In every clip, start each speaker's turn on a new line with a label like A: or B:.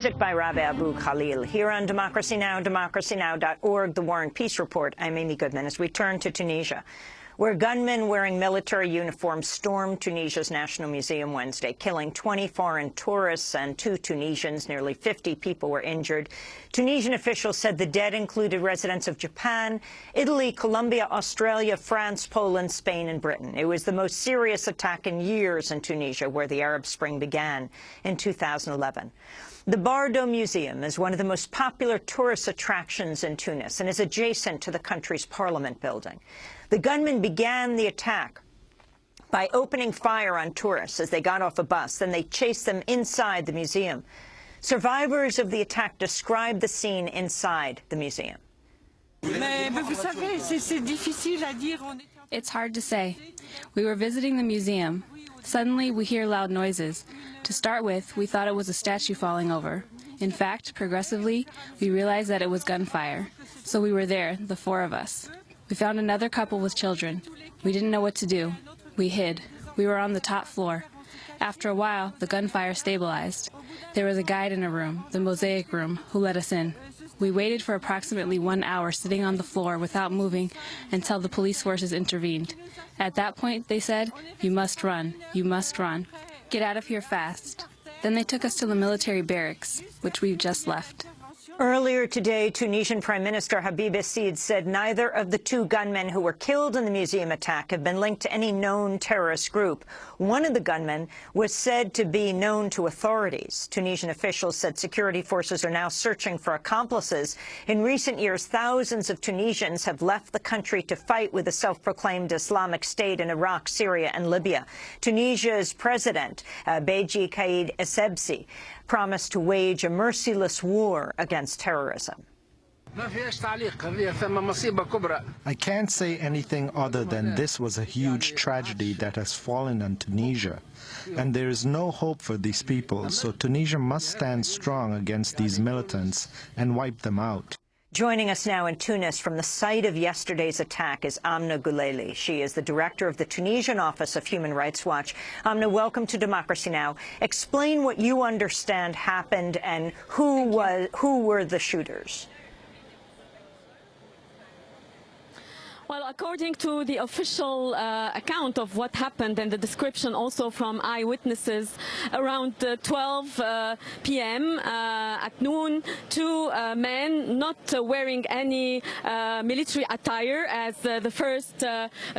A: Music by Rabi Abu Khalil. Here on Democracy Now!, democracynow.org, The War and Peace Report. I'm Amy Goodman. As we turn to Tunisia, where gunmen wearing military uniforms stormed Tunisia's National Museum Wednesday, killing 20 foreign tourists and 2 Tunisians. Nearly 50 people were injured. Tunisian officials said the dead included residents of Japan, Italy, Colombia, Australia, France, Poland, Spain, and Britain. It was the most serious attack in years in Tunisia, where the Arab Spring began in 2011. The Bardo Museum is one of the most popular tourist attractions in Tunis and is adjacent to the country's parliament building. The gunmen began the attack by opening fire on tourists as they got off a bus. Then they chased them inside the museum. Survivors of the attack described the scene inside the museum.
B: It's hard to say. We were visiting the museum. Suddenly, we hear loud noises. To start with, we thought it was a statue falling over. In fact, progressively, we realized that it was gunfire. So we were there, the 4 of us. We found another couple with children. We didn't know what to do. We hid. We were on the top floor. After a while, the gunfire stabilized. There was a guide in a room, the mosaic room, who let us in. We waited for approximately 1 hour sitting on the floor without moving until the police forces intervened. At that point, they said, "You must run. You must run. Get out of here fast." Then they took us to the military barracks, which we've just left.
A: Earlier today, Tunisian Prime Minister Habib Essid said neither of the 2 gunmen who were killed in the museum attack have been linked to any known terrorist group. One of the gunmen was said to be known to authorities. Tunisian officials said security forces are now searching for accomplices. In recent years, thousands of Tunisians have left the country to fight with the self-proclaimed Islamic State in Iraq, Syria, and Libya. Tunisia's president, Beji Caid Essebsi, promised to wage a merciless war against terrorism.
C: I can't say anything other than this was a huge tragedy that has fallen on Tunisia. And there is no hope for these people, so Tunisia must stand strong against these militants and wipe them out.
A: Joining us now in Tunis from the site of yesterday's attack is Amna Gouleili. She is the director of the Tunisian Office of Human Rights Watch. Amna, welcome to Democracy Now! Explain what you understand happened and who were the shooters.
D: Well, according to the official account of what happened and the description also from eyewitnesses, around 12 p.m. At noon, 2 men not wearing any military attire, as the first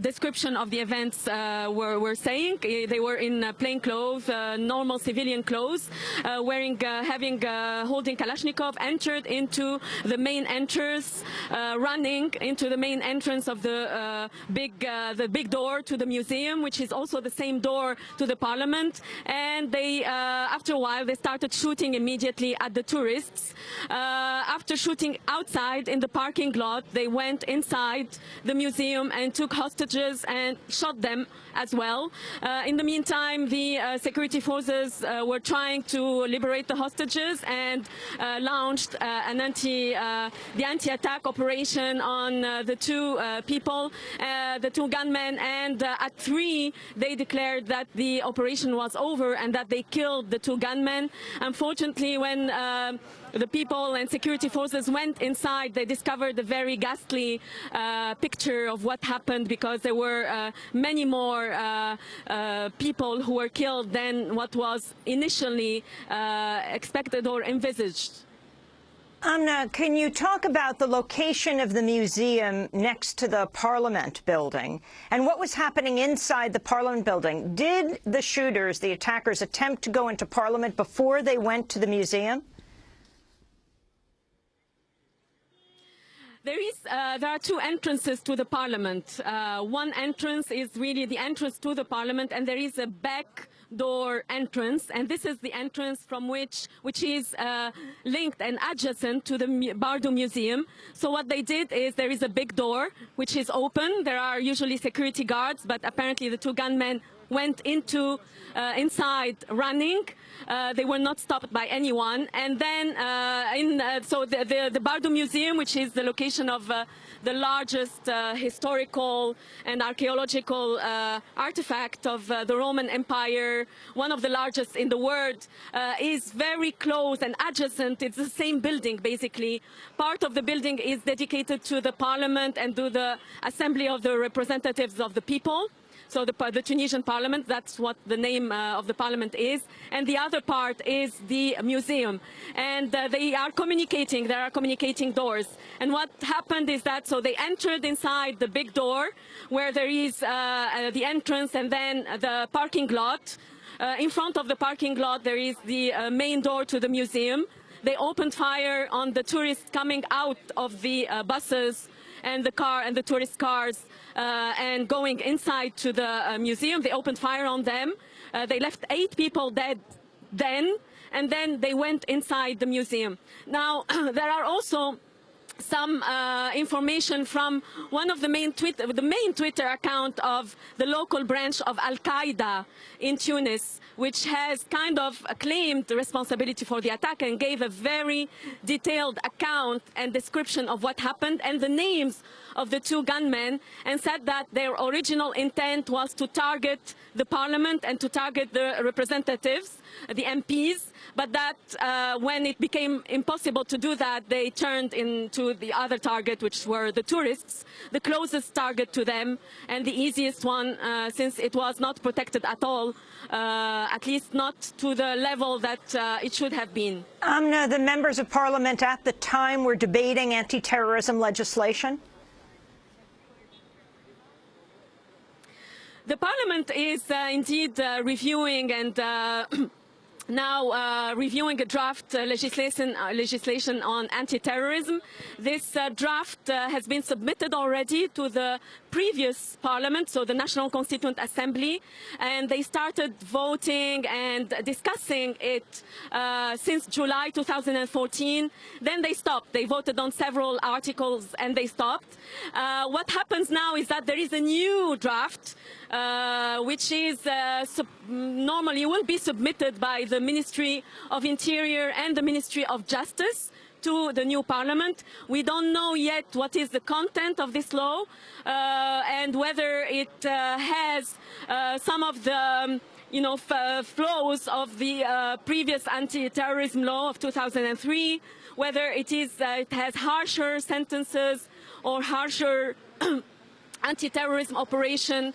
D: description of the events were saying. They were in plain clothes, normal civilian clothes, holding Kalashnikov, entered into the main entrance, running into the main entrance of the big door to the museum, which is also the same door to the parliament. And they, after a while, they started shooting immediately at the tourists. After shooting outside in the parking lot, they went inside the museum and took hostages and shot them as well. In the meantime, the security forces were trying to liberate the hostages and launched the anti-attack operation on the 2 people, the 2 gunmen, and at 3 they declared that the operation was over and that they killed the 2 gunmen. Unfortunately, when the people and security forces went inside, they discovered a very ghastly picture of what happened, because there were many more people who were killed than what was initially expected or envisaged.
A: Amna, can you talk about the location of the museum next to the Parliament building and what was happening inside the Parliament building? Did the shooters, the attackers, attempt to go into Parliament before they went to the museum?
D: There are 2 entrances to the parliament. One entrance is really the entrance to the parliament, and there is a back door entrance, and this is the entrance from which is linked and adjacent to the Bardo Museum. So what they did is there is a big door which is open. There are usually security guards, but apparently the 2 gunmen went inside running. They were not stopped by anyone. And then, so the Bardo Museum, which is the location of the largest historical and archaeological artifact of the Roman Empire, one of the largest in the world, is very close and adjacent. It's the same building, basically. Part of the building is dedicated to the parliament and to the Assembly of the Representatives of the People. So the Tunisian parliament, that's what the name of the parliament is. And the other part is the museum. And they are communicating, there are communicating doors. And what happened is that, so they entered inside the big door where there is the entrance and then the parking lot. In front of the parking lot, there is the main door to the museum. They opened fire on the tourists coming out of the buses and the tourist cars and going inside to the museum. They opened fire on them. They left 8 people dead then, and then they went inside the museum. Now, there are also some information from one of the main Twitter account of the local branch of Al-Qaeda in Tunis, which has kind of claimed the responsibility for the attack and gave a very detailed account and description of what happened and the names of the 2 gunmen, and said that their original intent was to target the parliament and to target the representatives, the MPs, but that when it became impossible to do that, they turned into the other target, which were the tourists, the closest target to them, and the easiest one, since it was not protected at all, at least not to the level that it should have been.
A: Amna, the members of parliament at the time were debating anti-terrorism legislation?
D: The parliament is indeed reviewing and now reviewing a draft legislation on anti-terrorism. This draft has been submitted already to the previous parliament, so the National Constituent Assembly, and they started voting and discussing it since July 2014. Then they stopped. They voted on several articles and they stopped. What happens now is that there is a new draft which is normally will be submitted by the Ministry of Interior and the Ministry of Justice to the new parliament. We don't know yet what is the content of this law and whether it has some of the flaws of the previous anti-terrorism law of 2003, whether it has harsher sentences or harsher anti-terrorism operation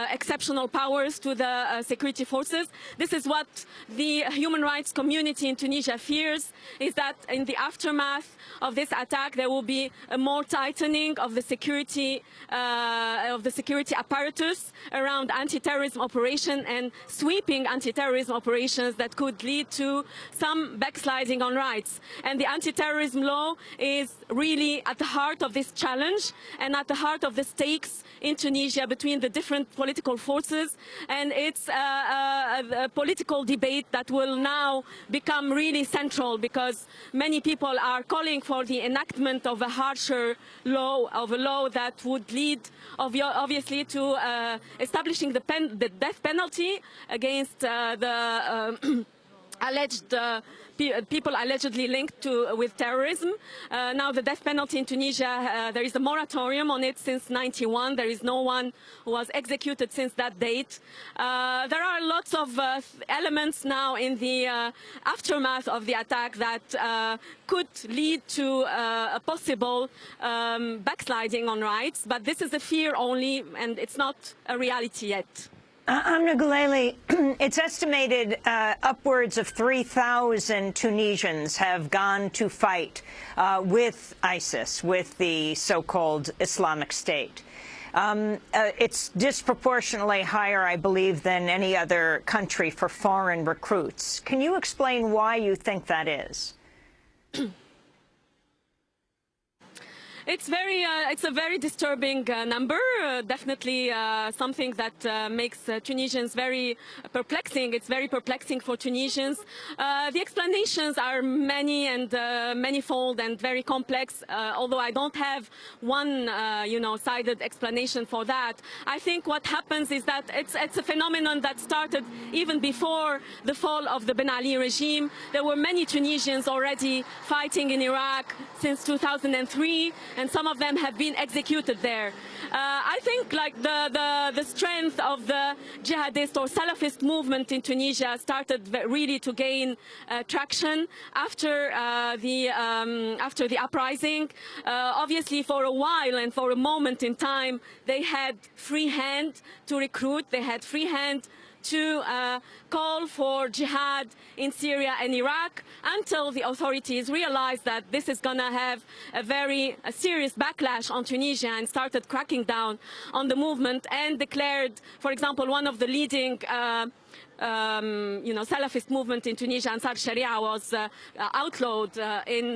D: exceptional powers to the security forces. This is what the human rights community in Tunisia fears, is that in the aftermath of this attack there will be a more tightening of the security apparatus around anti-terrorism operation and sweeping anti-terrorism operations that could lead to some backsliding on rights. And the anti-terrorism law is really at the heart of this challenge and at the heart of the stakes in Tunisia between the different political forces, and it's a political debate that will now become really central because many people are calling for the enactment of a harsher law, of a law that would lead obviously to establishing the death penalty against the alleged people allegedly linked with terrorism. Now the death penalty in Tunisia, there is a moratorium on it since '91. There is no one who was executed since that date. There are lots of elements now in the aftermath of the attack that could lead to a possible backsliding on rights, but this is a fear only and it's not a reality yet.
A: Amna Gouleili, it's estimated upwards of 3,000 Tunisians have gone to fight with ISIS, with the so-called Islamic State. It's disproportionately higher, I believe, than any other country for foreign recruits. Can you explain why you think that is?
D: It's a very disturbing number. Definitely something that makes Tunisians very perplexing. It's very perplexing for Tunisians. The explanations are many and manifold and very complex. Although I don't have one, sided explanation for that. I think what happens is that it's a phenomenon that started even before the fall of the Ben Ali regime. There were many Tunisians already fighting in Iraq since 2003. And some of them have been executed there. I think like the strength of the jihadist or Salafist movement in Tunisia started really to gain traction after the uprising. Obviously, for a while and for a moment in time, they had free hand to recruit. They had free hand to call for jihad in Syria and Iraq until the authorities realized that this is going to have a serious backlash on Tunisia and started cracking down on the movement and declared, for example, one of the leading Salafist movement in Tunisia, Ansar Sharia, was outlawed in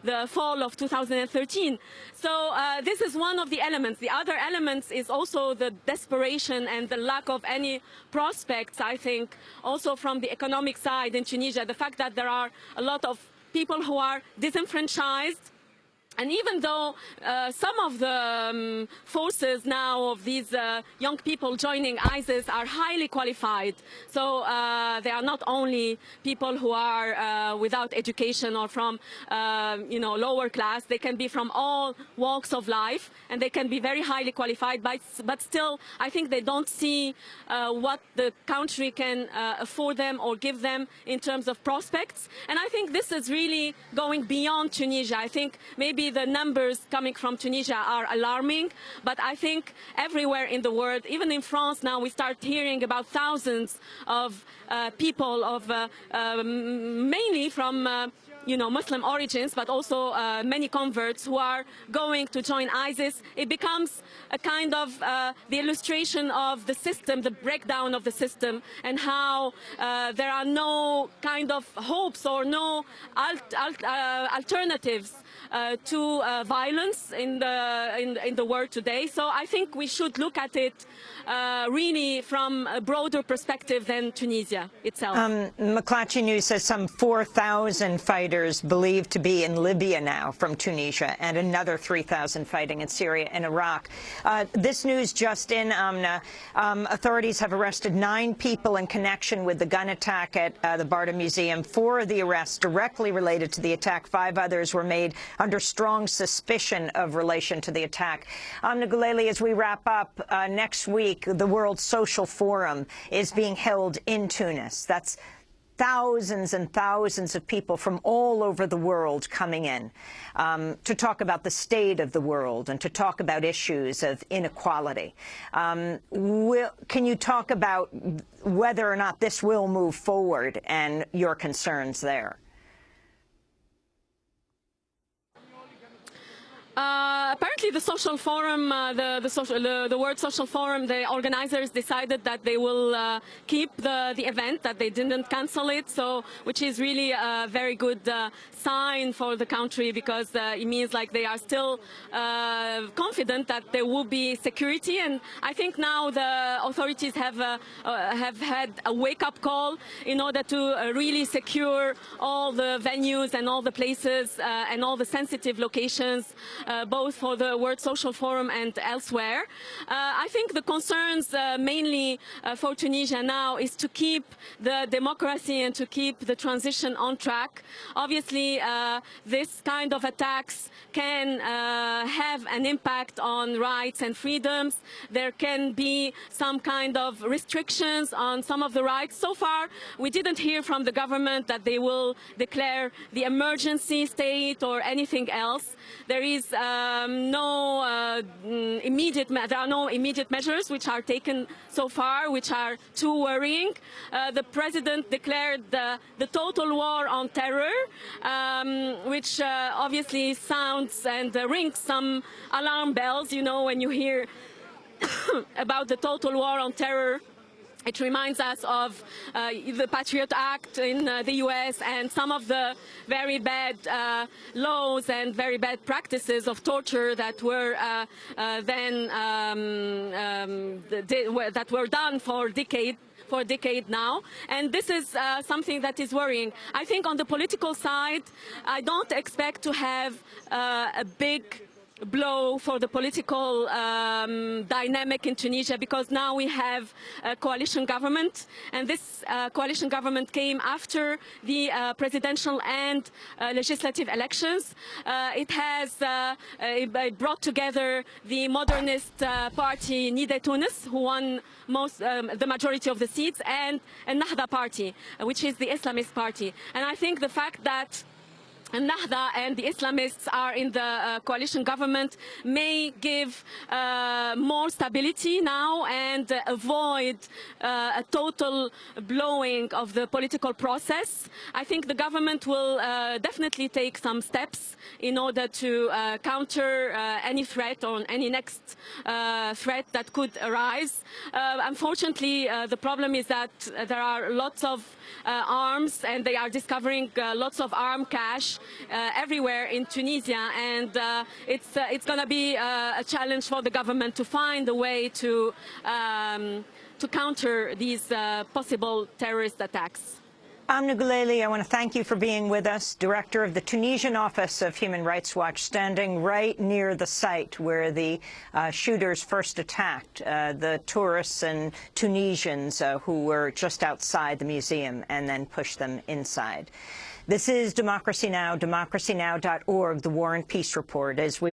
D: the fall of 2013. So this is one of the elements. The other elements is also the desperation and the lack of any prospects, I think, also from the economic side in Tunisia. The fact that there are a lot of people who are disenfranchised. And even though some of the forces now of these young people joining ISIS are highly qualified, so they are not only people who are without education or from lower class. They can be from all walks of life, and they can be very highly qualified. But still, I think they don't see what the country can afford them or give them in terms of prospects. And I think this is really going beyond Tunisia. I think maybe the numbers coming from Tunisia are alarming, but I think everywhere in the world, even in France now, we start hearing about thousands of people of mainly from Muslim origins, but also many converts who are going to join ISIS. It becomes a kind of the illustration of the system, the breakdown of the system, and how there are no kind of hopes or no alternatives to violence in the world today. So I think we should look at it really from a broader perspective than Tunisia itself.
A: McClatchy News says some 4,000 fighters believed to be in Libya now from Tunisia, and another 3,000 fighting in Syria and Iraq. This news just in, Amna. Authorities have arrested 9 people in connection with the gun attack at the Barda Museum. 4 of the arrests directly related to the attack. 5 others were made under strong suspicion of relation to the attack. Amna Gouleili, as we wrap up, next week the World Social Forum is being held in Tunis. That's thousands and thousands of people from all over the world coming in to talk about the state of the world and to talk about issues of inequality. Can you talk about whether or not this will move forward and your concerns there?
D: Apparently, the social forum, the World Social Forum, the organizers decided that they will keep the event, that they didn't cancel it. So, which is really a very good sign for the country, because it means like they are still confident that there will be security. And I think now the authorities have had a wake-up call in order to really secure all the venues and all the places and all the sensitive locations, both for the World Social Forum and elsewhere. I think the concerns mainly for Tunisia now is to keep the democracy and to keep the transition on track. Obviously, this kind of attacks can have an impact on rights and freedoms. There can be some kind of restrictions on some of the rights. So far, we didn't hear from the government that they will declare the emergency state or anything else. There is there are no immediate measures which are taken so far, which are too worrying. The president declared the total war on terror, which obviously sounds and rings some alarm bells, you know, when you hear about the total war on terror It reminds us of the Patriot Act in the US and some of the very bad laws and very bad practices of torture that were that were done for a decade now, and this is something that is worrying. I think on the political side, I don't expect to have a big blow for the political dynamic in Tunisia, because now we have a coalition government, and this coalition government came after the presidential and legislative elections. It has brought together the modernist party Nida Tunis, who won the majority of the seats, and Nahda party, which is the Islamist party. And I think the fact that Nahda and the Islamists are in the coalition government may give more stability now and avoid a total blowing of the political process. I think the government will definitely take some steps in order to counter any threat or any next threat that could arise. Unfortunately, the problem is that there are lots of arms, and they are discovering lots of armed cash everywhere in Tunisia, and it's going to be a challenge for the government to find a way to counter these possible terrorist attacks.
A: Amna Gouleili, I want to thank you for being with us, Director of the Tunisian Office of Human Rights Watch, standing right near the site where the shooters first attacked the tourists and Tunisians who were just outside the museum and then pushed them inside. This is Democracy Now!, democracynow.org, the War and Peace Report, as we